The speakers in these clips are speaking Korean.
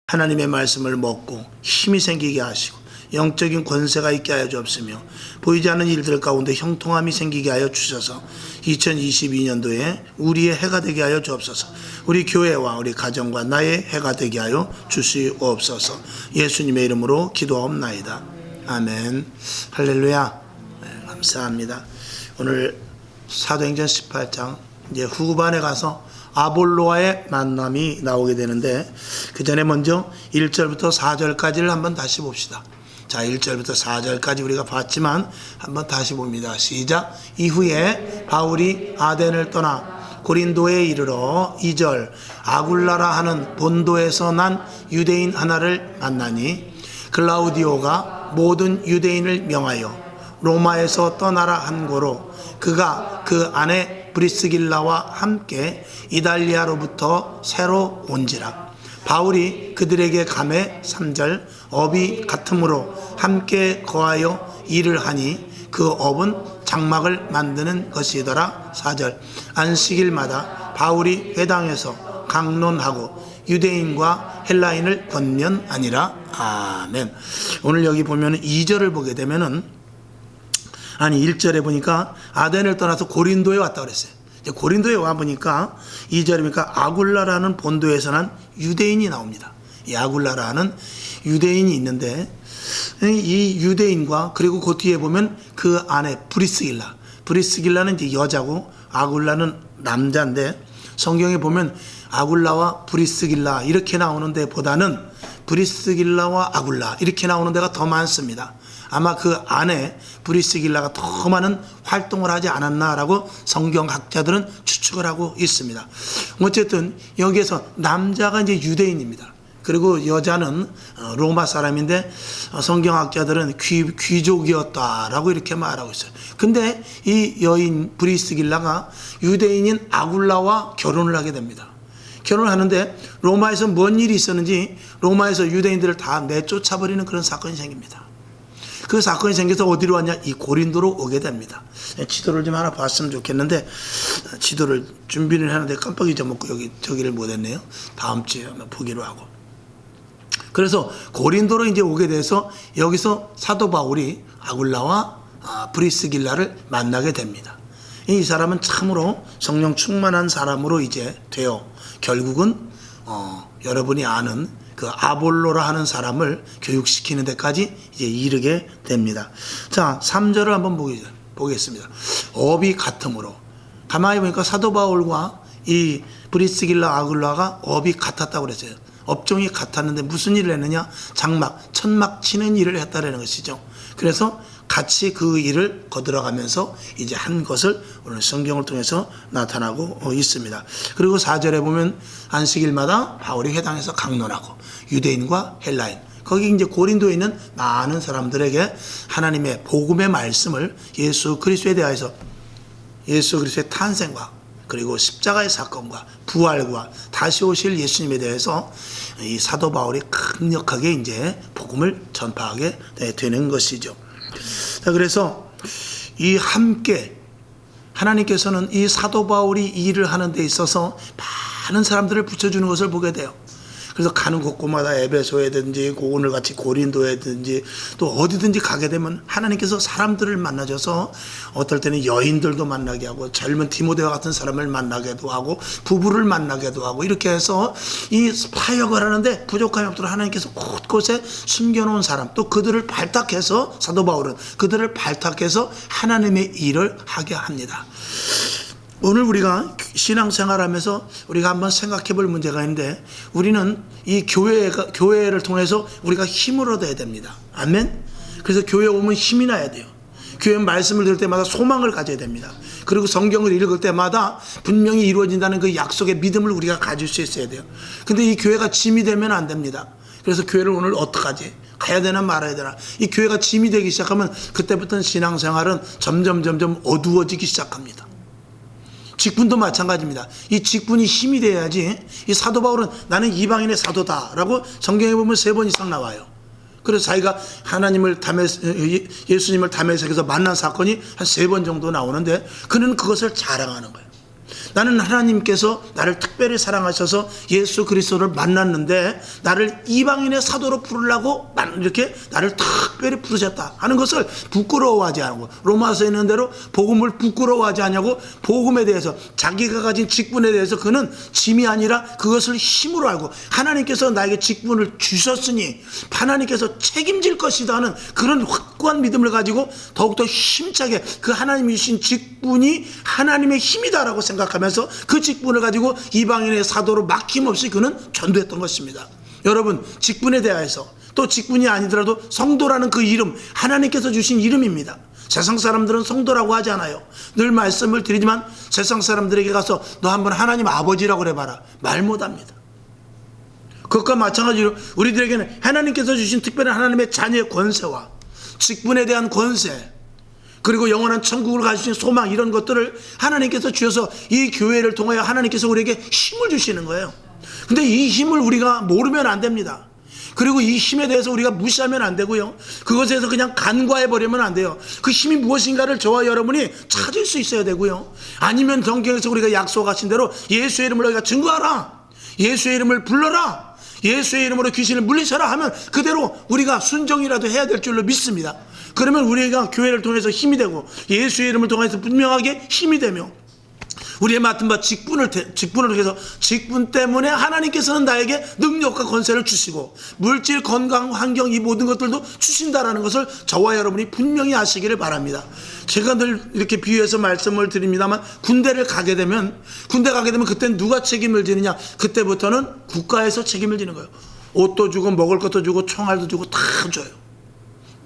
하나님의 말씀을 먹고 힘이 생기게 하시고 영적인 권세가 있게 하여 주옵시며 보이지 않는 일들 가운데 형통함이 생기게 하여 주셔서 2022년도에 우리의 해가 되게 하여 주옵소서. 우리 교회와 우리 가정과 나의 해가 되게 하여 주시옵소서. 예수님의 이름으로 기도하옵나이다. 아멘. 할렐루야. 네, 감사합니다. 오늘 사도행전 18장 이제 후반에 가서 아볼로와의 만남이 나오게 되는데, 그 전에 먼저 1절부터 4절까지를 한번 다시 봅시다. 자, 1절부터 4절까지 우리가 봤지만 한번 다시 봅니다. 시작. 이후에 바울이 아덴을 떠나 고린도에 이르러 2절 아굴라라 하는 본도에서 난 유대인 하나를 만나니 글라우디오가 모든 유대인을 명하여 로마에서 떠나라 한 고로 그가 그 아내 브리스길라와 함께 이달리아로부터 새로 온지라. 바울이 그들에게 감해 3절 업이 같으므로 함께 거하여 일을 하니 그 업은 장막을 만드는 것이더라. 4절 안식일마다 바울이 회당에서 강론하고 유대인과 헬라인을 권면하니라. 아멘. 오늘 여기 보면 2절을 보게 되면은, 아니 1절에 보니까 아덴을 떠나서 고린도에 왔다 그랬어요. 고린도에 와 보니까 2절이니까 아굴라라는 본도에서 난 유대인이 나옵니다. 이 아굴라라는 유대인이 있는데, 이 유대인과 그리고 그 뒤에 보면 그 아내 브리스길라는 이제 여자고 아굴라는 남자인데, 성경에 보면 아굴라와 브리스길라 이렇게 나오는 데보다는 브리스길라와 아굴라 이렇게 나오는 데가 더 많습니다. 아마 그 안에 브리스길라가 더 많은 활동을 하지 않았나라고 성경학자들은 추측을 하고 있습니다. 어쨌든 여기에서 남자가 이제 유대인입니다. 그리고 여자는 로마 사람인데 성경학자들은 귀족이었다라고 이렇게 말하고 있어요. 근데 이 여인 브리스길라가 유대인인 아굴라와 결혼을 하게 됩니다. 결혼을 하는데 로마에서 뭔 일이 있었는지 로마에서 유대인들을 다 내쫓아버리는 그런 사건이 생깁니다. 그 사건이 생겨서 어디로 왔냐? 이 고린도로 오게 됩니다. 지도를 좀 하나 봤으면 좋겠는데 지도를 준비를 하는데 깜빡 잊어먹고 저기를 못했네요. 다음 주에 보기로 하고. 그래서 고린도로 이제 오게 돼서 여기서 사도 바울이 아굴라와 브리스길라를 만나게 됩니다. 이 사람은 참으로 성령 충만한 사람으로 이제 되어 결국은 여러분이 아는 그 아볼로라 하는 사람을 교육시키는 데까지 이제 이르게 됩니다. 자, 3절을 한번 보겠습니다. 업이 같으므로. 가만히 보니까 사도 바울과 이 브리스길라 아굴라가 업이 같았다고 그랬어요. 업종이 같았는데 무슨 일을 했느냐? 천막 치는 일을 했다라는 것이죠. 그래서 같이 그 일을 거들어가면서 이제 한 것을 오늘 성경을 통해서 나타나고 있습니다. 그리고 4절에 보면 안식일마다 바울이 회당에서 강론하고 유대인과 헬라인, 거기 이제 고린도에 있는 많은 사람들에게 하나님의 복음의 말씀을 예수 그리스도에 대해서, 예수 그리스도의 탄생과 그리고 십자가의 사건과 부활과 다시 오실 예수님에 대해서 이 사도 바울이 강력하게 이제 복음을 전파하게 되는 것이죠. 자, 그래서 이 함께 하나님께서는 이 사도 바울이 일을 하는 데 있어서 많은 사람들을 붙여주는 것을 보게 돼요. 그래서 가는 곳곳마다 에베소에든지 오늘 같이 고린도에든지 또 어디든지 가게 되면 하나님께서 사람들을 만나줘서 어떨 때는 여인들도 만나게 하고 젊은 디모데와 같은 사람을 만나게도 하고 부부를 만나게도 하고 이렇게 해서 이 파역을 하는데 부족함이 없도록 하나님께서 곳곳에 숨겨놓은 사람, 또 그들을 발탁해서 사도 바울은 그들을 발탁해서 하나님의 일을 하게 합니다. 오늘 우리가 신앙생활하면서 우리가 한번 생각해 볼 문제가 있는데, 우리는 이 교회를 통해서 우리가 힘을 얻어야 됩니다. 아멘. 그래서 교회 오면 힘이 나야 돼요. 교회 말씀을 들을 때마다 소망을 가져야 됩니다. 그리고 성경을 읽을 때마다 분명히 이루어진다는 그 약속의 믿음을 우리가 가질 수 있어야 돼요. 근데 이 교회가 짐이 되면 안 됩니다. 그래서 교회를 오늘 어떡하지? 가야 되나 말아야 되나? 이 교회가 짐이 되기 시작하면 그때부터는 신앙생활은 점점 어두워지기 시작합니다. 직분도 마찬가지입니다. 이 직분이 힘이 돼야지. 이 사도 바울은 나는 이방인의 사도다라고 성경에 보면 3번 이상 나와요. 그래서 자기가 예수님을 담에색에서 만난 사건이 한 3번 정도 나오는데 그는 그것을 자랑하는 거예요. 나는 하나님께서 나를 특별히 사랑하셔서 예수 그리스도를 만났는데 나를 이방인의 사도로 부르려고 이렇게 나를 특별히 부르셨다 하는 것을 부끄러워하지 않고, 로마서에 있는 대로 복음을 부끄러워하지 않냐고, 복음에 대해서 자기가 가진 직분에 대해서 그는 짐이 아니라 그것을 힘으로 알고, 하나님께서 나에게 직분을 주셨으니 하나님께서 책임질 것이다 하는 그런 확고한 믿음을 가지고 더욱더 힘차게 그 하나님이 주신 직분이 하나님의 힘이다라고 생각하면서 그 직분을 가지고 이방인의 사도로 막힘없이 그는 전도했던 것입니다. 여러분, 직분에 대하여서, 또 직분이 아니더라도 성도라는 그 이름, 하나님께서 주신 이름입니다. 세상 사람들은 성도라고 하지 않아요. 늘 말씀을 드리지만 세상 사람들에게 가서 너 한번 하나님 아버지라고 그래봐라, 말 못합니다. 그것과 마찬가지로 우리들에게는 하나님께서 주신 특별한 하나님의 자녀의 권세와 직분에 대한 권세, 그리고 영원한 천국을 가지신 소망, 이런 것들을 하나님께서 주셔서 이 교회를 통하여 하나님께서 우리에게 힘을 주시는 거예요. 근데 이 힘을 우리가 모르면 안 됩니다. 그리고 이 힘에 대해서 우리가 무시하면 안 되고요, 그것에서 그냥 간과해버리면 안 돼요. 그 힘이 무엇인가를 저와 여러분이 찾을 수 있어야 되고요, 아니면 성경에서 우리가 약속하신 대로 예수의 이름을 너희가 증거하라, 예수의 이름을 불러라, 예수의 이름으로 귀신을 물리쳐라 하면 그대로 우리가 순종이라도 해야 될 줄로 믿습니다. 그러면 우리가 교회를 통해서 힘이 되고 예수의 이름을 통해서 분명하게 힘이 되며 우리의 맡은 바 직분을 통해서 직분 때문에 하나님께서는 나에게 능력과 권세를 주시고 물질, 건강, 환경, 이 모든 것들도 주신다라는 것을 저와 여러분이 분명히 아시기를 바랍니다. 제가 늘 이렇게 비유해서 말씀을 드립니다만, 군대 가게 되면 그때는 누가 책임을 지느냐? 그때부터는 국가에서 책임을 지는 거예요. 옷도 주고 먹을 것도 주고 총알도 주고 다 줘요.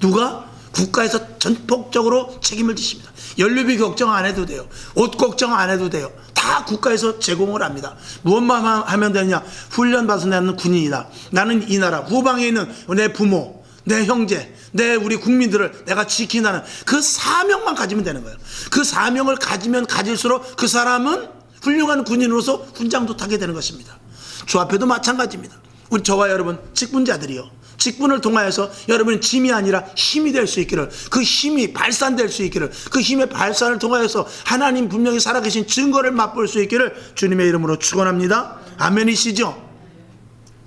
누가? 국가에서 전폭적으로 책임을 지십니다. 연료비 걱정 안 해도 돼요. 옷 걱정 안 해도 돼요. 다 국가에서 제공을 합니다. 무엇만 하면 되느냐? 훈련받아서 나는 군인이다. 나는 이 나라 후방에 있는 내 부모, 내 형제, 우리 국민들을 내가 지킨다는 그 사명만 가지면 되는 거예요. 그 사명을 가지면 가질수록 그 사람은 훌륭한 군인으로서 훈장도 타게 되는 것입니다. 주 앞에도 마찬가지입니다. 우리 저와 여러분 직분자들이요, 직분을 통하여서 여러분은 짐이 아니라 힘이 될 수 있기를, 그 힘이 발산될 수 있기를, 그 힘의 발산을 통하여서 하나님 분명히 살아계신 증거를 맛볼 수 있기를 주님의 이름으로 축원합니다. 아멘이시죠?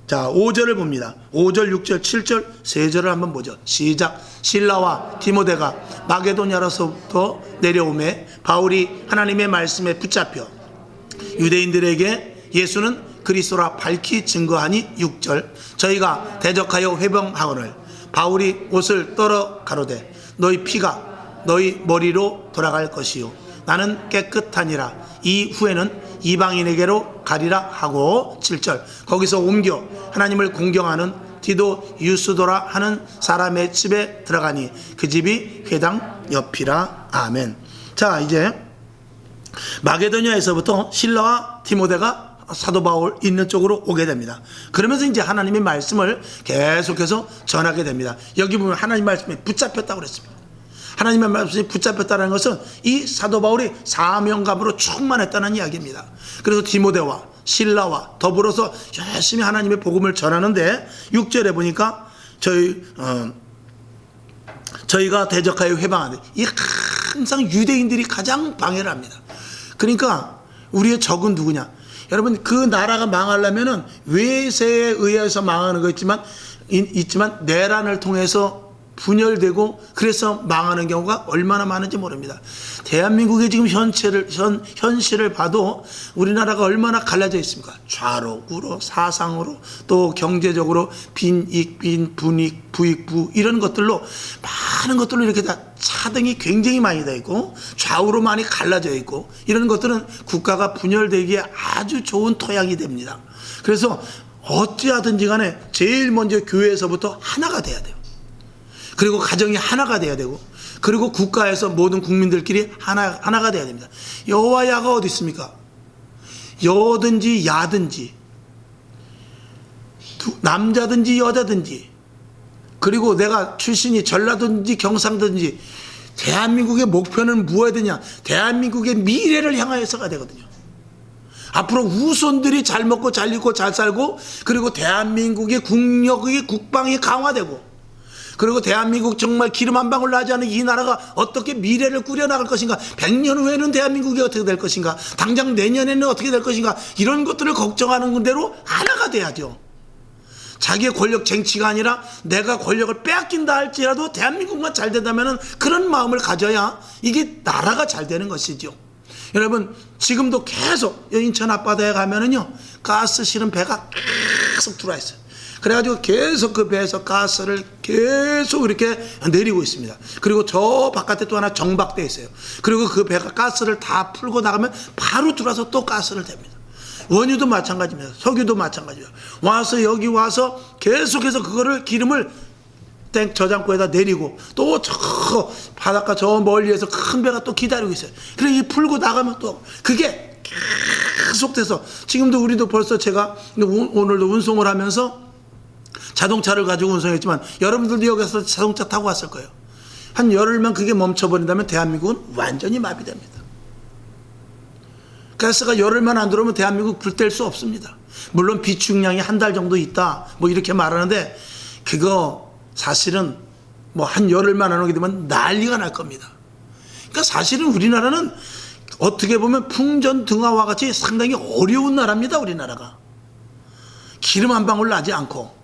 자, 5절을 봅니다. 5절, 6절, 7절, 3절을 한번 보죠. 시작. 실라와 디모데가 마게도냐로서부터 내려오매 바울이 하나님의 말씀에 붙잡혀 유대인들에게 예수는 그리스도라 밝히 증거하니. 6절. 저희가 대적하여 회방하거늘 바울이 옷을 떨어 가로되 너희 피가 너희 머리로 돌아갈 것이요 나는 깨끗하니라. 이후에는 이방인에게로 가리라 하고. 7절. 거기서 옮겨 하나님을 공경하는 디도 유스도라 하는 사람의 집에 들어가니 그 집이 회당 옆이라. 아멘. 자, 이제 마게도냐에서부터 실라와 디모데가 사도 바울 있는 쪽으로 오게 됩니다. 그러면서 이제 하나님의 말씀을 계속해서 전하게 됩니다. 여기 보면 하나님 말씀에 붙잡혔다고 그랬습니다. 하나님의 말씀이 붙잡혔다는 것은 이 사도 바울이 사명감으로 충만했다는 이야기입니다. 그래서 디모데와 실라와 더불어서 열심히 하나님의 복음을 전하는데, 6절에 보니까 저희가 대적하여 회방하되, 이 항상 유대인들이 가장 방해를 합니다. 그러니까 우리의 적은 누구냐? 여러분, 그 나라가 망하려면은 외세에 의해서 망하는 거 있지만 내란을 통해서 분열되고 그래서 망하는 경우가 얼마나 많은지 모릅니다. 대한민국의 지금 현실을 봐도 우리나라가 얼마나 갈라져 있습니까? 좌로, 우로, 사상으로, 또 경제적으로 빈익, 빈분익, 부익부, 이런 것들로 많은 것들로 이렇게 다 차등이 굉장히 많이 되어 있고 좌우로 많이 갈라져 있고, 이런 것들은 국가가 분열되기에 아주 좋은 토양이 됩니다. 그래서 어찌하든지 간에 제일 먼저 교회에서부터 하나가 돼야 돼요. 그리고 가정이 하나가 돼야 되고, 그리고 국가에서 모든 국민들끼리 하나가 돼야 됩니다. 여와 야가 어디 있습니까? 여든지 야든지, 남자든지 여자든지, 그리고 내가 출신이 전라도든지 경상도든지, 대한민국의 목표는 무엇이 되냐? 대한민국의 미래를 향하여서가 되거든요. 앞으로 후손들이 잘 먹고 잘 입고 잘 살고, 그리고 대한민국의 국력의 국방이 강화되고, 그리고 대한민국 정말 기름 한 방울 나지 않은 이 나라가 어떻게 미래를 꾸려나갈 것인가, 100년 후에는 대한민국이 어떻게 될 것인가, 당장 내년에는 어떻게 될 것인가, 이런 것들을 걱정하는 대로 하나가 돼야죠. 자기의 권력 쟁취가 아니라 내가 권력을 빼앗긴다 할지라도 대한민국만 잘 된다면 그런 마음을 가져야 이게 나라가 잘 되는 것이죠. 여러분, 지금도 계속 인천 앞바다에 가면은요, 가스 실은 배가 계속 들어와 있어요. 그래가지고 계속 그 배에서 가스를 계속 이렇게 내리고 있습니다. 그리고 저 바깥에 또 하나 정박돼 있어요. 그리고 그 배가 가스를 다 풀고 나가면 바로 들어와서 또 가스를 댑니다. 원유도 마찬가지입니다. 석유도 마찬가지입니다. 와서 여기 와서 계속해서 그거를 기름을 땡 저장고에다 내리고 또 저 바닷가 저 멀리에서 큰 배가 또 기다리고 있어요. 그래 이 풀고 나가면 또 그게 계속돼서 지금도 우리도 벌써 제가 오늘도 운송을 하면서 자동차를 가지고 운송했지만 여러분들도 여기서 자동차 타고 왔을 거예요. 한 열흘만 그게 멈춰버린다면 대한민국은 완전히 마비됩니다. 가스가 열흘만 안 들어오면 대한민국 불 뗄 수 없습니다. 물론 비축량이 한 달 정도 있다 뭐 이렇게 말하는데 그거 사실은 뭐 한 열흘만 안 오게 되면 난리가 날 겁니다. 그러니까 사실은 우리나라는 어떻게 보면 풍전등화와 같이 상당히 어려운 나라입니다. 우리나라가 기름 한 방울 나지 않고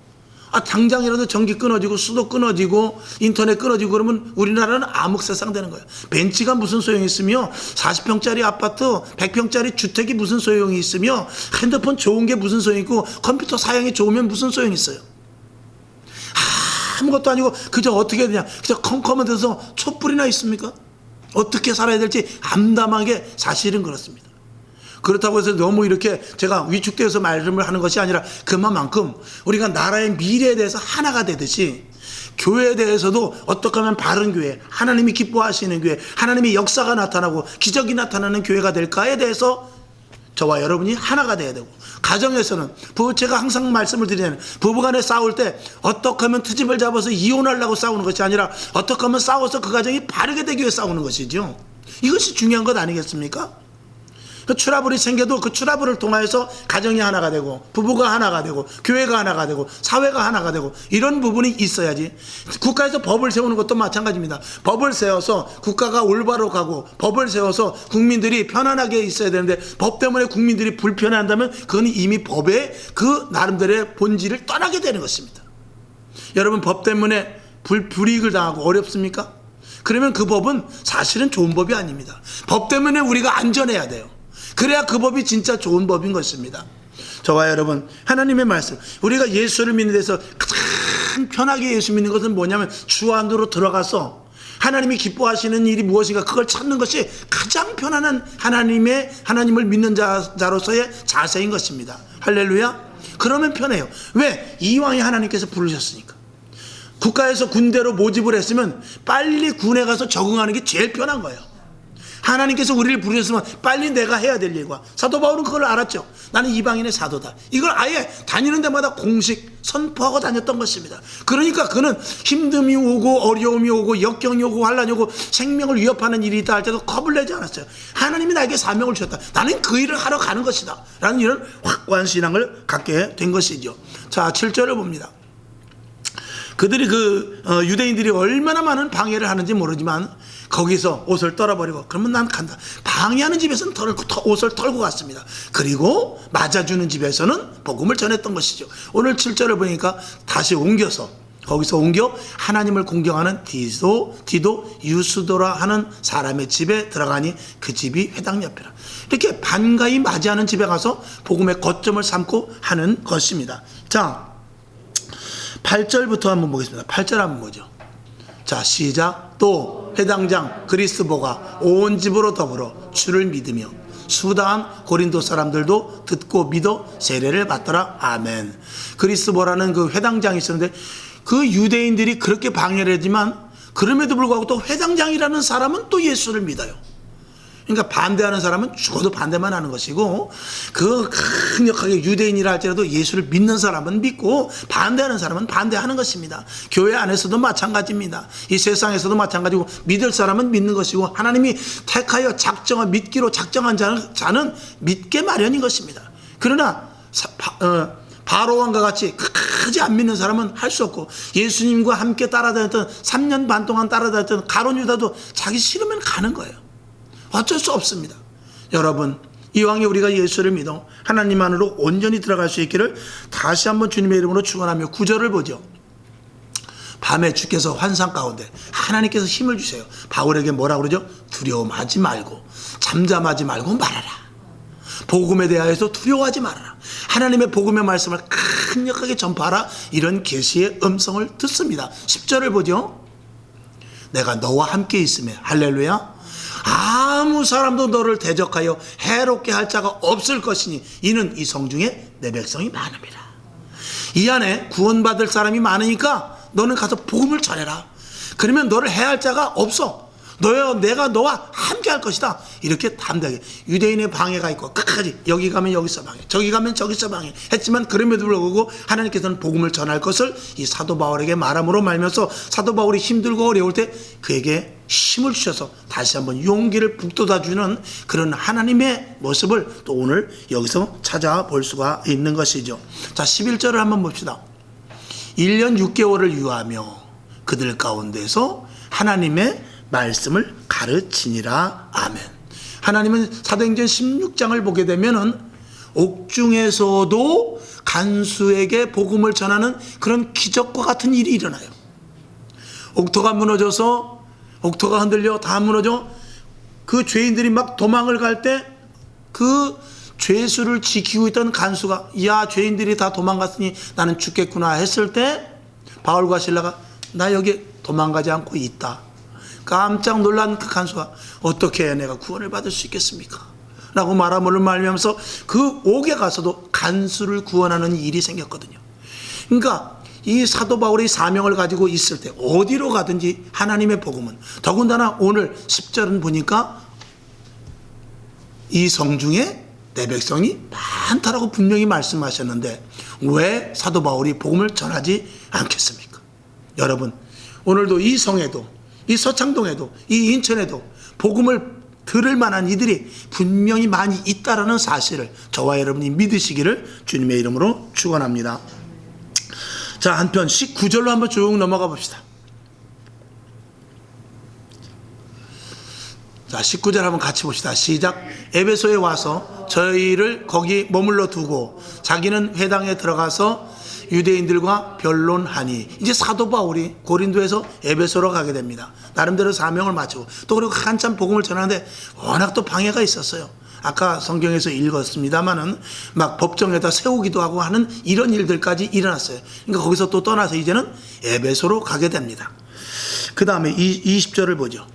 당장이라도 전기 끊어지고 수도 끊어지고 인터넷 끊어지고 그러면 우리나라는 암흑세상 되는 거예요. 벤츠가 무슨 소용이 있으며 40평짜리 아파트 100평짜리 주택이 무슨 소용이 있으며 핸드폰 좋은 게 무슨 소용이 있고 컴퓨터 사양이 좋으면 무슨 소용이 있어요. 아무것도 아니고 그저 어떻게 해야 되냐, 그저 컴컴한 데서 촛불이나 있습니까? 어떻게 살아야 될지 암담하게 사실은 그렇습니다. 그렇다고 해서 너무 이렇게 제가 위축되어서 말씀을 하는 것이 아니라 그만큼 우리가 나라의 미래에 대해서 하나가 되듯이 교회에 대해서도 어떻게 하면 바른 교회, 하나님이 기뻐하시는 교회, 하나님의 역사가 나타나고 기적이 나타나는 교회가 될까에 대해서 저와 여러분이 하나가 돼야 되고, 가정에서는 제가 항상 말씀을 드리는 부부간에 싸울 때 어떻게 하면 트집을 잡아서 이혼하려고 싸우는 것이 아니라 어떻게 하면 싸워서 그 가정이 바르게 되기 위해 싸우는 것이죠. 이것이 중요한 것 아니겠습니까? 그 트러블이 생겨도 그 트러블을 통해서 가정이 하나가 되고 부부가 하나가 되고 교회가 하나가 되고 사회가 하나가 되고 이런 부분이 있어야지. 국가에서 법을 세우는 것도 마찬가지입니다. 법을 세워서 국가가 올바로 가고 법을 세워서 국민들이 편안하게 있어야 되는데 법 때문에 국민들이 불편해한다면 그건 이미 법의 그 나름대로의 본질을 떠나게 되는 것입니다. 여러분, 법 때문에 불이익을 당하고 어렵습니까? 그러면 그 법은 사실은 좋은 법이 아닙니다. 법 때문에 우리가 안전해야 돼요. 그래야 그 법이 진짜 좋은 법인 것입니다. 저와 여러분, 하나님의 말씀, 우리가 예수를 믿는 데서 가장 편하게 예수 믿는 것은 뭐냐면 주 안으로 들어가서 하나님이 기뻐하시는 일이 무엇인가 그걸 찾는 것이 가장 편안한 하나님을 믿는 자로서의 자세인 것입니다. 할렐루야. 그러면 편해요. 왜? 이왕에 하나님께서 부르셨으니까. 국가에서 군대로 모집을 했으면 빨리 군에 가서 적응하는 게 제일 편한 거예요. 하나님께서 우리를 부르셨으면 빨리 내가 해야 될 일과, 사도 바울은 그걸 알았죠. 나는 이방인의 사도다. 이걸 아예 다니는 데마다 공식 선포하고 다녔던 것입니다. 그러니까 그는 힘듦이 오고 어려움이 오고 역경이 오고 환란이 오고 생명을 위협하는 일이 있다 할 때도 겁을 내지 않았어요. 하나님이 나에게 사명을 주셨다. 나는 그 일을 하러 가는 것이다 라는 이런 확고한 신앙을 갖게 된 것이죠. 자, 7절을 봅니다. 그들이 유대인들이 얼마나 많은 방해를 하는지 모르지만 거기서 옷을 떨어버리고, 그러면 난 간다. 방해하는 집에서는 옷을 털고 갔습니다. 그리고 맞아주는 집에서는 복음을 전했던 것이죠. 오늘 7절을 보니까 다시 옮겨서 거기서 옮겨 하나님을 공경하는 디도 유스도라 하는 사람의 집에 들어가니 그 집이 회당 옆이라. 이렇게 반가이 맞이하는 집에 가서 복음의 거점을 삼고 하는 것입니다. 자, 8절부터 한번 보겠습니다. 8절 한번 보죠. 자, 시작. 또 회당장 그리스보가 온 집으로 더불어 주를 믿으며 수다한 고린도 사람들도 듣고 믿어 세례를 받더라. 아멘. 그리스보라는 그 회당장이 있었는데 그 유대인들이 그렇게 방해를 했지만 그럼에도 불구하고 또 회당장이라는 사람은 또 예수를 믿어요. 그러니까 반대하는 사람은 죽어도 반대만 하는 것이고, 그 강력하게 유대인이라 할지라도 예수를 믿는 사람은 믿고 반대하는 사람은 반대하는 것입니다. 교회 안에서도 마찬가지입니다. 이 세상에서도 마찬가지고, 믿을 사람은 믿는 것이고 하나님이 택하여 믿기로 작정한 자는 믿게 마련인 것입니다. 그러나 바로왕과 같이 끝까지 안 믿는 사람은 할 수 없고, 예수님과 함께 따라다녔던 3년 반 동안 따라다녔던 가룟 유다도 자기 싫으면 가는 거예요. 어쩔 수 없습니다. 여러분, 이왕에 우리가 예수를 믿어 하나님 안으로 온전히 들어갈 수 있기를 다시 한번 주님의 이름으로 축원하며 9절을 보죠. 밤에 주께서 환상 가운데 하나님께서 힘을 주세요. 바울에게 뭐라 그러죠? 두려움하지 말고 잠잠하지 말고 말하라. 복음에 대하여서 두려워하지 말아라. 하나님의 복음의 말씀을 강력하게 전파하라. 이런 계시의 음성을 듣습니다. 10절을 보죠. 내가 너와 함께 있음에 할렐루야. 아무 사람도 너를 대적하여 해롭게 할 자가 없을 것이니 이는 이 성중에 내 백성이 많음이라. 이 안에 구원받을 사람이 많으니까 너는 가서 복음을 전해라. 그러면 너를 해할 자가 없어. 내가 너와 함께 할 것이다. 이렇게 담대하게. 유대인의 방해가 있고 끝까지 여기 가면 여기서 방해, 저기 가면 저기서 방해 했지만 그럼에도 불구하고 하나님께서는 복음을 전할 것을 이 사도 바울에게 말함으로 말면서 사도 바울이 힘들고 어려울 때 그에게 힘을 주셔서 다시 한번 용기를 북돋아주는 그런 하나님의 모습을 또 오늘 여기서 찾아볼 수가 있는 것이죠. 자, 11절을 한번 봅시다. 1년 6개월을 유하며 그들 가운데서 하나님의 말씀을 가르치니라. 아멘. 하나님은 사도행전 16장을 보게 되면은 옥중에서도 간수에게 복음을 전하는 그런 기적과 같은 일이 일어나요. 옥토가 무너져서 옥토가 흔들려 다 무너져 그 죄인들이 막 도망을 갈 때 그 죄수를 지키고 있던 간수가 야, 죄인들이 다 도망갔으니 나는 죽겠구나 했을 때 바울과 실라가 나 여기 도망가지 않고 있다. 깜짝 놀란 그 간수가 어떻게 해야 내가 구원을 받을 수 있겠습니까? 라고 말함으로 말미암아서 그 옥에 가서도 간수를 구원하는 일이 생겼거든요. 그러니까 이 사도 바울이 사명을 가지고 있을 때 어디로 가든지 하나님의 복음은, 더군다나 오늘 10절은 보니까 이 성중에 내 백성이 많다라고 분명히 말씀하셨는데 왜 사도 바울이 복음을 전하지 않겠습니까? 여러분, 오늘도 이 성에도 이 서창동에도 이 인천에도 복음을 들을 만한 이들이 분명히 많이 있다라는 사실을 저와 여러분이 믿으시기를 주님의 이름으로 축원합니다. 자, 한편 19절로 한번 쭉 넘어가 봅시다. 자, 19절 한번 같이 봅시다. 시작. 에베소에 와서 저희를 거기 머물러 두고 자기는 회당에 들어가서 유대인들과 변론하니. 이제 사도 바울이 고린도에서 에베소로 가게 됩니다. 나름대로 사명을 마치고 또 그리고 한참 복음을 전하는데 워낙 또 방해가 있었어요. 아까 성경에서 읽었습니다마는 막 법정에다 세우기도 하고 하는 이런 일들까지 일어났어요. 그러니까 거기서 또 떠나서 이제는 에베소로 가게 됩니다. 그 다음에 20절을 보죠.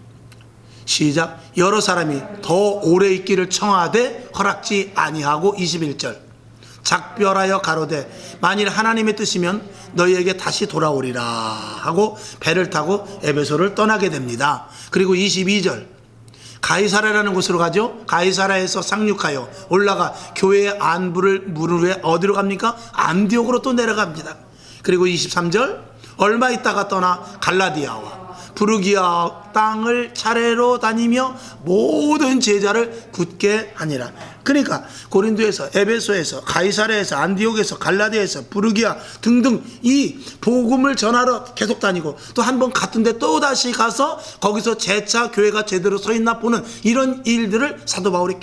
시작. 여러 사람이 더 오래 있기를 청하되 허락지 아니하고 21절. 작별하여 가로되 만일 하나님의 뜻이면 너희에게 다시 돌아오리라 하고 배를 타고 에베소를 떠나게 됩니다. 그리고 22절. 가이사랴라는 곳으로 가죠. 가이사랴에서 상륙하여 올라가 교회의 안부를 물은 후에 어디로 갑니까? 안디옥으로 또 내려갑니다. 그리고 23절. 얼마 있다가 떠나 갈라디아와 부르기아 땅을 차례로 다니며 모든 제자를 굳게 하니라. 그러니까 고린도에서, 에베소에서, 가이사랴에서, 안디옥에서, 갈라디아에서, 부르기아 등등 이 복음을 전하러 계속 다니고 또 한 번 갔던데 또 다시 가서 거기서 재차 교회가 제대로 서 있나 보는 이런 일들을 사도 바울이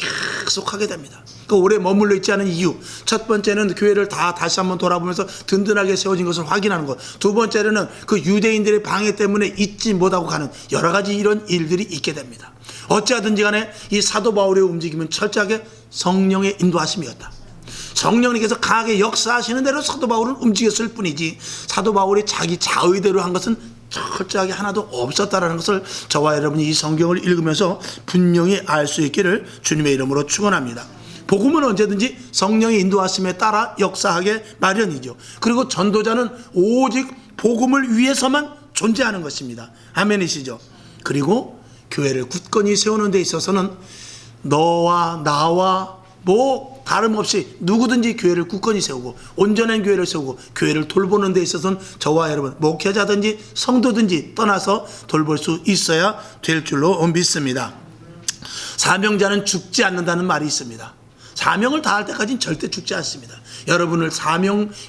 계속 하게 됩니다. 그 오래 머물러 있지 않은 이유, 첫 번째는 교회를 다시 한번 돌아보면서 든든하게 세워진 것을 확인하는 것, 두 번째는 그 유대인들의 방해 때문에 잊지 못하고 가는 여러 가지 이런 일들이 있게 됩니다. 어찌하든지 간에 이 사도 바울의 움직임은 철저하게 성령의 인도하심이었다. 성령님께서 강하게 역사하시는 대로 사도 바울은 움직였을 뿐이지 사도 바울이 자기 자의대로 한 것은 철저하게 하나도 없었다라는 것을 저와 여러분이 이 성경을 읽으면서 분명히 알 수 있기를 주님의 이름으로 축원합니다. 복음은 언제든지 성령의 인도하심에 따라 역사하게 마련이죠. 그리고 전도자는 오직 복음을 위해서만 존재하는 것입니다. 아멘이시죠? 그리고 교회를 굳건히 세우는 데 있어서는 너와 나와 뭐 다름없이 누구든지 교회를 굳건히 세우고 온전한 교회를 세우고 교회를 돌보는 데 있어서는 저와 여러분 목회자든지 성도든지 떠나서 돌볼 수 있어야 될 줄로 믿습니다. 사명자는 죽지 않는다는 말이 있습니다. 사명을 다할 때까지는 절대 죽지 않습니다. 여러분을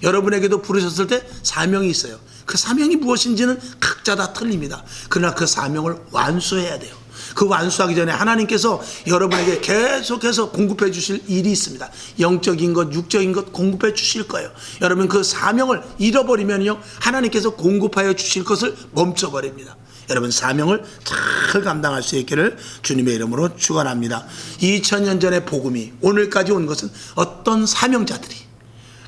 여러분에게도 부르셨을 때 사명이 있어요. 그 사명이 무엇인지는 각자 다 틀립니다. 그러나 그 사명을 완수해야 돼요. 그 완수하기 전에 하나님께서 여러분에게 계속해서 공급해 주실 일이 있습니다. 영적인 것, 육적인 것 공급해 주실 거예요. 여러분 그 사명을 잃어버리면요, 하나님께서 공급하여 주실 것을 멈춰버립니다. 여러분 사명을 잘 감당할 수 있기를 주님의 이름으로 축원합니다. 2000년 전의 복음이 오늘까지 온 것은 어떤 사명자들이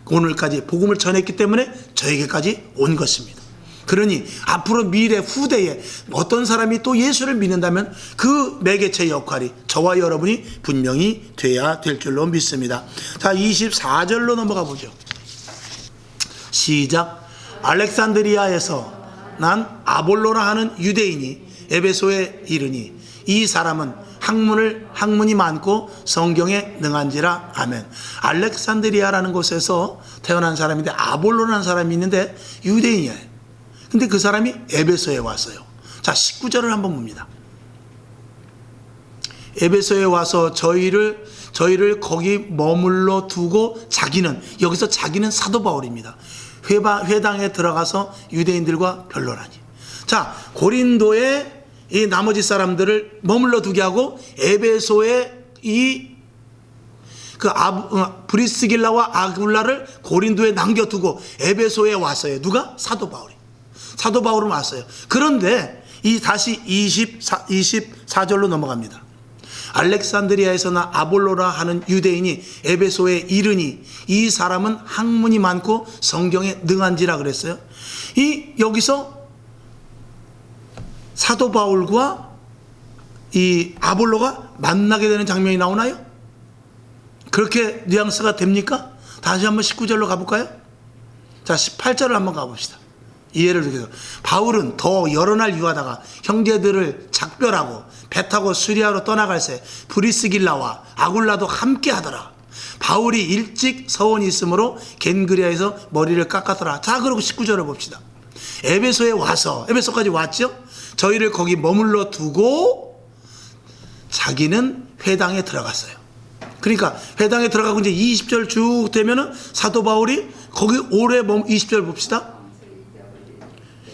오늘까지 복음을 전했기 때문에 저에게까지 온 것입니다. 그러니 앞으로 미래 후대에 어떤 사람이 또 예수를 믿는다면 그 매개체 역할이 저와 여러분이 분명히 돼야 될 줄로 믿습니다. 자, 24절로 넘어가 보죠. 시작. 알렉산드리아에서 난 아볼로라 하는 유대인이 에베소에 이르니 이 사람은 학문이 많고 성경에 능한지라. 아멘. 알렉산드리아라는 곳에서 태어난 사람인데 아볼로라는 사람이 있는데 유대인이에요. 근데 그 사람이 에베소에 왔어요. 자, 19절을 한번 봅니다. 에베소에 와서 저희를 거기 머물러 두고 여기서 자기는 사도 바울입니다. 회당에 들어가서 유대인들과 변론하니. 자, 고린도에 이 나머지 사람들을 머물러 두게 하고 에베소에 브리스길라와 아굴라를 고린도에 남겨두고 에베소에 왔어요. 누가? 사도 바울이. 사도 바울은 왔어요. 그런데 다시 24절로 넘어갑니다. 알렉산드리아에서나 아볼로라 하는 유대인이 에베소에 이르니 이 사람은 학문이 많고 성경에 능한지라 그랬어요. 여기서 사도 바울과 이 아볼로가 만나게 되는 장면이 나오나요? 그렇게 뉘앙스가 됩니까? 다시 한번 19절로 가볼까요? 자, 18절을 한번 가봅시다. 이해를 위해서. 바울은 더 여러 날 유하다가 형제들을 작별하고 배 타고 수리아로 떠나갈새 브리스길라와 아굴라도 함께 하더라. 바울이 일찍 서원이 있으므로 겐그리아에서 머리를 깎았더라. 자, 그리고 19절을 봅시다. 에베소까지 왔죠? 저희를 거기 머물러 두고 자기는 회당에 들어갔어요. 그러니까 회당에 들어가고 이제 20절 쭉 되면은 사도 바울이 거기 오래 20절 봅시다.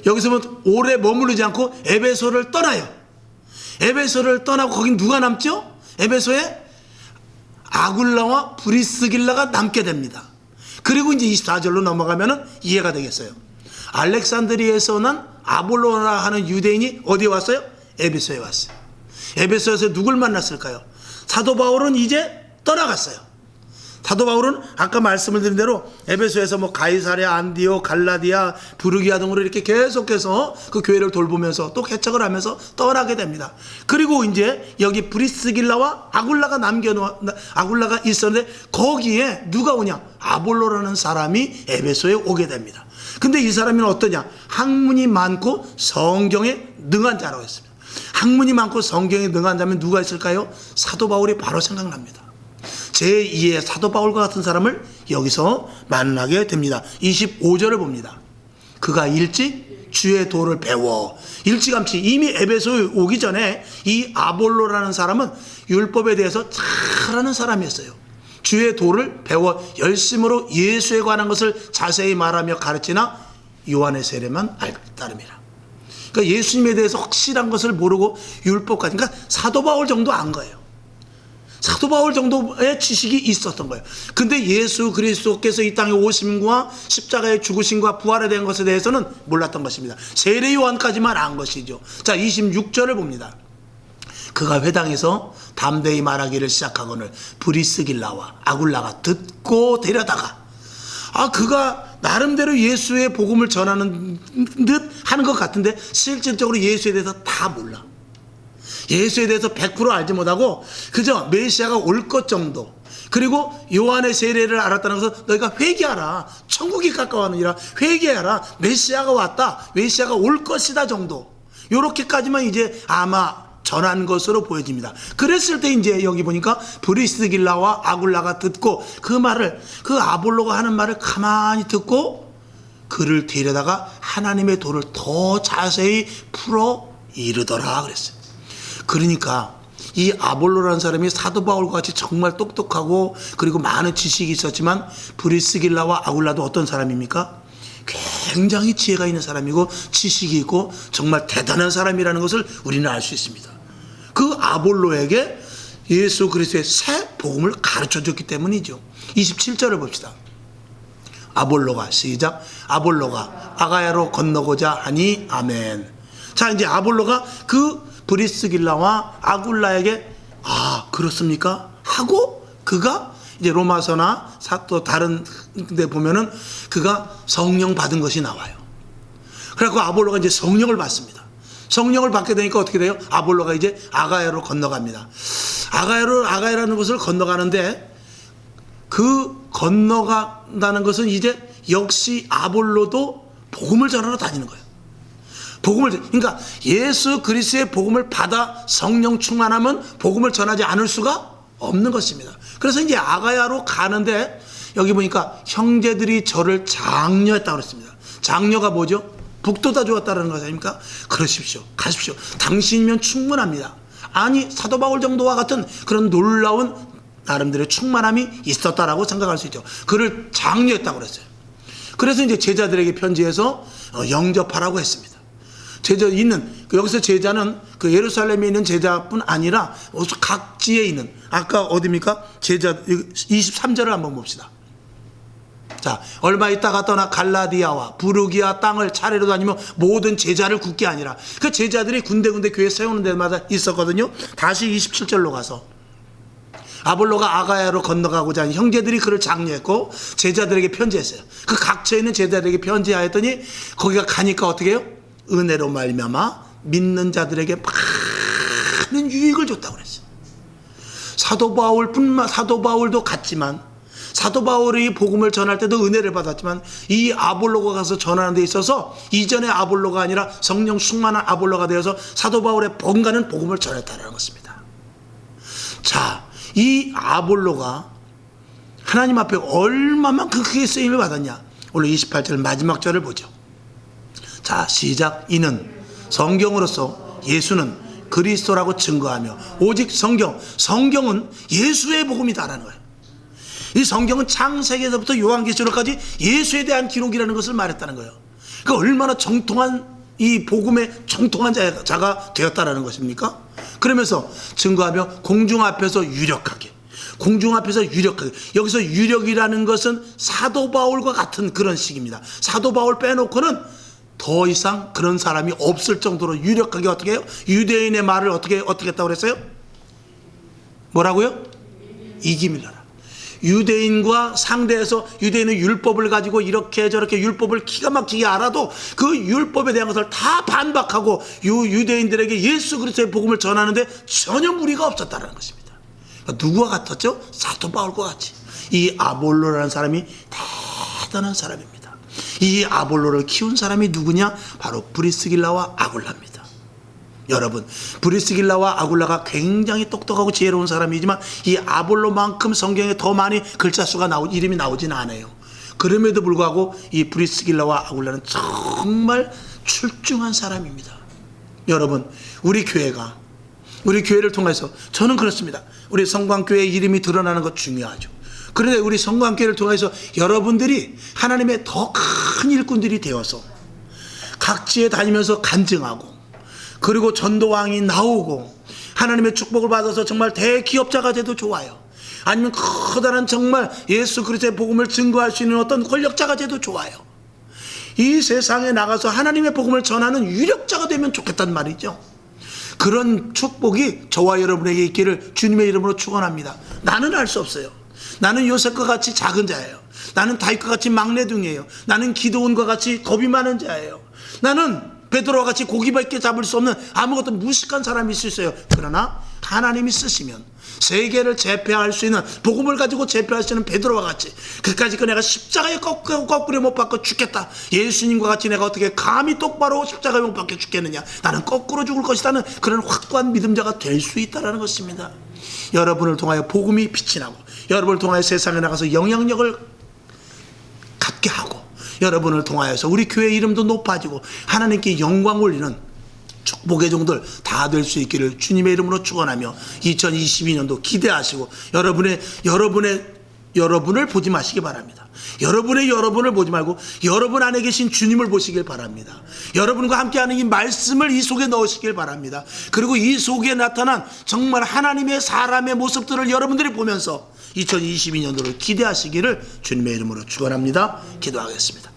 여기서 오래 머무르지 않고 에베소를 떠나요. 에베소를 떠나고 거긴 누가 남죠? 에베소에 아굴라와 브리스길라가 남게 됩니다. 그리고 이제 24절로 넘어가면은 이해가 되겠어요. 알렉산드리아에서 난 아볼로라 하는 유대인이 어디에 왔어요? 에베소에 왔어요. 에베소에서 누굴 만났을까요? 사도 바울은 이제 떠나갔어요. 사도 바울은 아까 말씀을 드린 대로 에베소에서 가이사랴, 안디오, 갈라디아, 부르기아 등으로 이렇게 계속해서 그 교회를 돌보면서 또 개척을 하면서 떠나게 됩니다. 그리고 이제 여기 브리스길라와 아굴라가 있었는데 거기에 누가 오냐? 아볼로라는 사람이 에베소에 오게 됩니다. 근데 이 사람은 어떠냐? 학문이 많고 성경에 능한 자라고 했습니다. 학문이 많고 성경에 능한 자면 누가 있을까요? 사도 바울이 바로 생각납니다. 제2의 사도 바울과 같은 사람을 여기서 만나게 됩니다. 25절을 봅니다. 그가 일찍 주의 도를 배워 일찌감치 이미 에베소에 오기 전에 이 아볼로라는 사람은 율법에 대해서 잘 아는 사람이었어요. 주의 도를 배워 열심으로 예수에 관한 것을 자세히 말하며 가르치나 요한의 세례만 알 따름이라. 그러니까 예수님에 대해서 확실한 것을 모르고 율법까지, 그러니까 사도 바울 정도 안 거예요. 사도 바울 정도의 지식이 있었던 거예요. 근데 예수 그리스도께서 이 땅에 오심과 십자가의 죽으심과 부활에 대한 것에 대해서는 몰랐던 것입니다. 세례 요한까지만 안 것이죠. 자, 26절을 봅니다. 그가 회당에서 담대히 말하기를 시작하거늘 브리스길라와 아굴라가 듣고 데려다가, 그가 나름대로 예수의 복음을 전하는 듯 하는 것 같은데 실질적으로 예수에 대해서 다 몰라. 예수에 대해서 100% 알지 못하고 그저 메시아가 올 것 정도, 그리고 요한의 세례를 알았다는 것은 너희가 회개하라, 천국이 가까워하느니라, 회개하라, 메시아가 왔다, 메시아가 올 것이다 정도, 요렇게까지만 이제 아마 전한 것으로 보여집니다. 그랬을 때 이제 여기 보니까 브리스길라와 아굴라가 듣고 그 말을, 그 아볼로가 하는 말을 가만히 듣고 그를 데려다가 하나님의 도를 더 자세히 풀어 이르더라 그랬어요. 그러니까 이 아볼로라는 사람이 사도 바울과 같이 정말 똑똑하고 그리고 많은 지식이 있었지만 브리스길라와 아굴라도 어떤 사람입니까? 굉장히 지혜가 있는 사람이고 지식이 있고 정말 대단한 사람이라는 것을 우리는 알 수 있습니다. 그 아볼로에게 예수 그리스도의 새 복음을 가르쳐줬기 때문이죠. 27절을 봅시다. 아볼로가 시작. 아볼로가 아가야로 건너고자 하니 아멘. 자, 이제 아볼로가 그 브리스길라와 아굴라에게 그렇습니까? 하고 그가 이제 로마서나 또 다른 데 보면은 그가 성령 받은 것이 나와요. 그래서 아볼로가 이제 성령을 받습니다. 성령을 받게 되니까 어떻게 돼요? 아볼로가 이제 아가야로 건너갑니다. 아가야라는 곳을 건너가는데 그 건너간다는 것은 이제 역시 아볼로도 복음을 전하러 다니는 거예요. 그러니까 예수 그리스도의 복음을 받아 성령 충만하면 복음을 전하지 않을 수가 없는 것입니다. 그래서 이제 아가야로 가는데 여기 보니까 형제들이 저를 장려했다고 그랬습니다. 장려가 뭐죠? 북돋아 주었다는 것 아닙니까? 그러십시오. 가십시오. 당신이면 충분합니다. 아니 사도 바울 정도와 같은 그런 놀라운 나름대로의 충만함이 있었다라고 생각할 수 있죠. 그를 장려했다고 그랬어요. 그래서 이제 제자들에게 편지해서 영접하라고 했습니다. 여기서 제자는 그 예루살렘에 있는 제자뿐 아니라 각지에 있는, 아까 어디입니까? 제자 23절을 한번 봅시다. 자, 얼마 있다가 떠나 갈라디아와 부르기아 땅을 차례로 다니며 모든 제자를 굳게 아니라, 그 제자들이 군데군데 교회 세우는 데마다 있었거든요. 다시 27절로 가서 아볼로가 아가야로 건너가고자 하니 형제들이 그를 장려했고 제자들에게 편지했어요. 그 각처에 있는 제자들에게 편지하였더니 거기가 가니까 어떻게 해요? 은혜로 말미암아 믿는 자들에게 많은 유익을 줬다고 그랬어요. 사도 바울도 갔지만, 사도 바울이 복음을 전할 때도 은혜를 받았지만, 이 아볼로가 가서 전하는 데 있어서 이전의 아볼로가 아니라 성령 충만한 아볼로가 되어서 사도 바울의 번가는 복음을 전했다는 것입니다. 자, 이 아볼로가 하나님 앞에 얼마만큼 크게 쓰임을 받았냐? 오늘 28절 마지막 절을 보죠. 자, 시작. 이는 성경으로서 예수는 그리스도라고 증거하며, 오직 성경은 예수의 복음이다라는 거예요. 이 성경은 창세기에서부터 요한계시록까지 예수에 대한 기록이라는 것을 말했다는 거예요. 그러니까 얼마나 정통한, 이 복음의 정통한 자가 되었다라는 것입니까? 그러면서 증거하며 공중 앞에서 유력하게, 여기서 유력이라는 것은 사도 바울과 같은 그런 식입니다. 사도 바울 빼놓고는 더 이상 그런 사람이 없을 정도로 유력하게, 어떻게 해요? 유대인의 말을 어떻게 했다고 그랬어요? 뭐라고요? 이기밀라라. 유대인과 상대해서, 유대인은 율법을 가지고 이렇게 저렇게 율법을 기가 막히게 알아도 그 율법에 대한 것을 다 반박하고 유대인들에게 예수 그리스도의 복음을 전하는데 전혀 무리가 없었다는 것입니다. 그러니까 누구와 같았죠? 사도 바울과 같이. 이 아볼로라는 사람이 대단한 사람입니다. 이 아볼로를 키운 사람이 누구냐? 바로 브리스길라와 아굴라입니다. 여러분, 브리스길라와 아굴라가 굉장히 똑똑하고 지혜로운 사람이지만 이 아볼로만큼 성경에 더 많이 글자 수가 이름이 나오지는 않아요. 그럼에도 불구하고 이 브리스길라와 아굴라는 정말 출중한 사람입니다. 여러분, 우리 교회를 통해서, 저는 그렇습니다. 우리 성광교회 이름이 드러나는 것 중요하죠. 그런데 우리 성광교회를 통해서 여러분들이 하나님의 더 큰 일꾼들이 되어서 각지에 다니면서 간증하고, 그리고 전도왕이 나오고 하나님의 축복을 받아서 정말 대기업자가 돼도 좋아요. 아니면 커다란 정말 예수 그리스도의 복음을 증거할 수 있는 어떤 권력자가 돼도 좋아요. 이 세상에 나가서 하나님의 복음을 전하는 유력자가 되면 좋겠단 말이죠. 그런 축복이 저와 여러분에게 있기를 주님의 이름으로 축원합니다. 나는 알 수 없어요. 나는 요셉과 같이 작은 자예요. 나는 다윗과 같이 막내둥이에요. 나는 기드온과 같이 겁이 많은 자예요. 나는 베드로와 같이 고기밖에 잡을 수 없는 아무것도 무식한 사람이 있을 수 있어요. 그러나 하나님이 쓰시면 세계를 제패할 수 있는, 복음을 가지고 제패할 수 있는 베드로와 같이, 그까짓 내가 십자가에 거꾸로 못 박혀 죽겠다, 예수님과 같이 내가 어떻게 감히 똑바로 십자가에 못 박혀 죽겠느냐, 나는 거꾸로 죽을 것이라는 그런 확고한 믿음자가 될 수 있다는 것입니다. 여러분을 통하여 복음이 빛이 나고, 여러분을 통하여 세상에 나가서 영향력을 하고, 여러분을 통하여서 우리 교회 이름도 높아지고 하나님께 영광 올리는 축복의 종들 다 될 수 있기를 주님의 이름으로 축원하며 2022년도 기대하시고 여러분을 보지 마시기 바랍니다. 여러분을 보지 말고 여러분 안에 계신 주님을 보시길 바랍니다. 여러분과 함께하는 이 말씀을 이 속에 넣으시길 바랍니다. 그리고 이 속에 나타난 정말 하나님의 사람의 모습들을 여러분들이 보면서 2022년도를 기대하시기를 주님의 이름으로 축원합니다. 기도하겠습니다.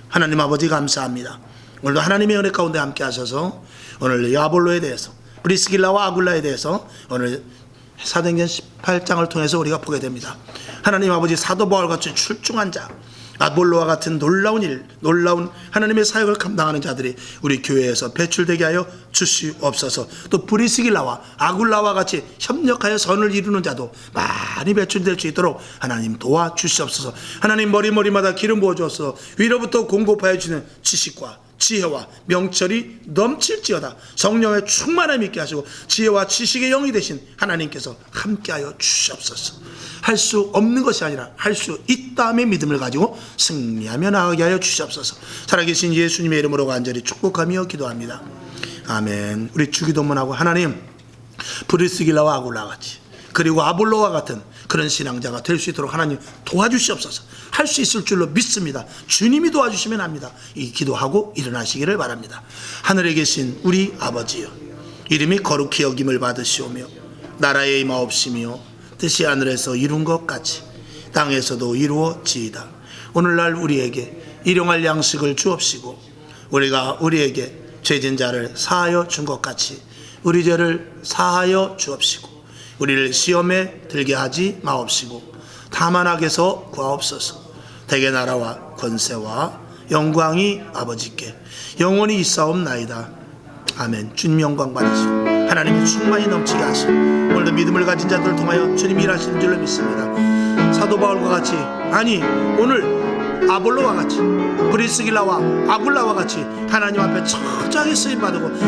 하나님 아버지 감사합니다. 오늘도 하나님의 은혜 가운데 함께 하셔서 오늘 이 아볼로에 대해서 브리스길라와 아굴라에 대해서 오늘 사도행전 18장을 통해서 우리가 보게 됩니다. 하나님 아버지 사도 바울같이 출중한 자, 아볼로와 같은 놀라운 하나님의 사역을 감당하는 자들이 우리 교회에서 배출되게 하여 주시옵소서. 또 브리스길라와 아굴라와 같이 협력하여 선을 이루는 자도 많이 배출될 수 있도록 하나님 도와주시옵소서. 하나님 머리마다 기름 부어주어서 위로부터 공급하여 주는 지식과 지혜와 명철이 넘칠지어다. 성령의 충만함이 있게 하시고 지혜와 지식의 영이 되신 하나님께서 함께하여 주시옵소서. 할 수 없는 것이 아니라 할 수 있다음의 믿음을 가지고 승리하며 나아가게 하여 주시옵소서. 살아계신 예수님의 이름으로 간절히 축복하며 기도합니다. 아멘. 우리 주기도문하고 하나님 브리스길라와 아굴라 같이 그리고 아볼로와 같은 그런 신앙자가 될 수 있도록 하나님 도와주시옵소서. 할 수 있을 줄로 믿습니다. 주님이 도와주시면 합니다. 이 기도하고 일어나시기를 바랍니다. 하늘에 계신 우리 아버지여, 이름이 거룩히 여김을 받으시오며 나라의 임하옵시며 뜻이 하늘에서 이룬 것 같이 땅에서도 이루어지이다. 오늘날 우리에게 일용할 양식을 주옵시고 우리가 우리에게 죄진 자를 사하여 준 것 같이 우리 죄를 사하여 주옵시고 우리를 시험에 들게 하지 마옵시고 다만 악에서 구하옵소서. 대개 나라와 권세와 영광이 아버지께 영원히 있사옵나이다. 아멘. 주님 영광 받으시고 하나님의 충만히 넘치게 하시고 오늘도 믿음을 가진 자들을 통하여 주님 일하시는 줄로 믿습니다. 사도 바울과 같이, 아니 오늘 아볼로와 같이, 브리스길라와 아굴라와 같이 하나님 앞에 철저하게 쓰임받고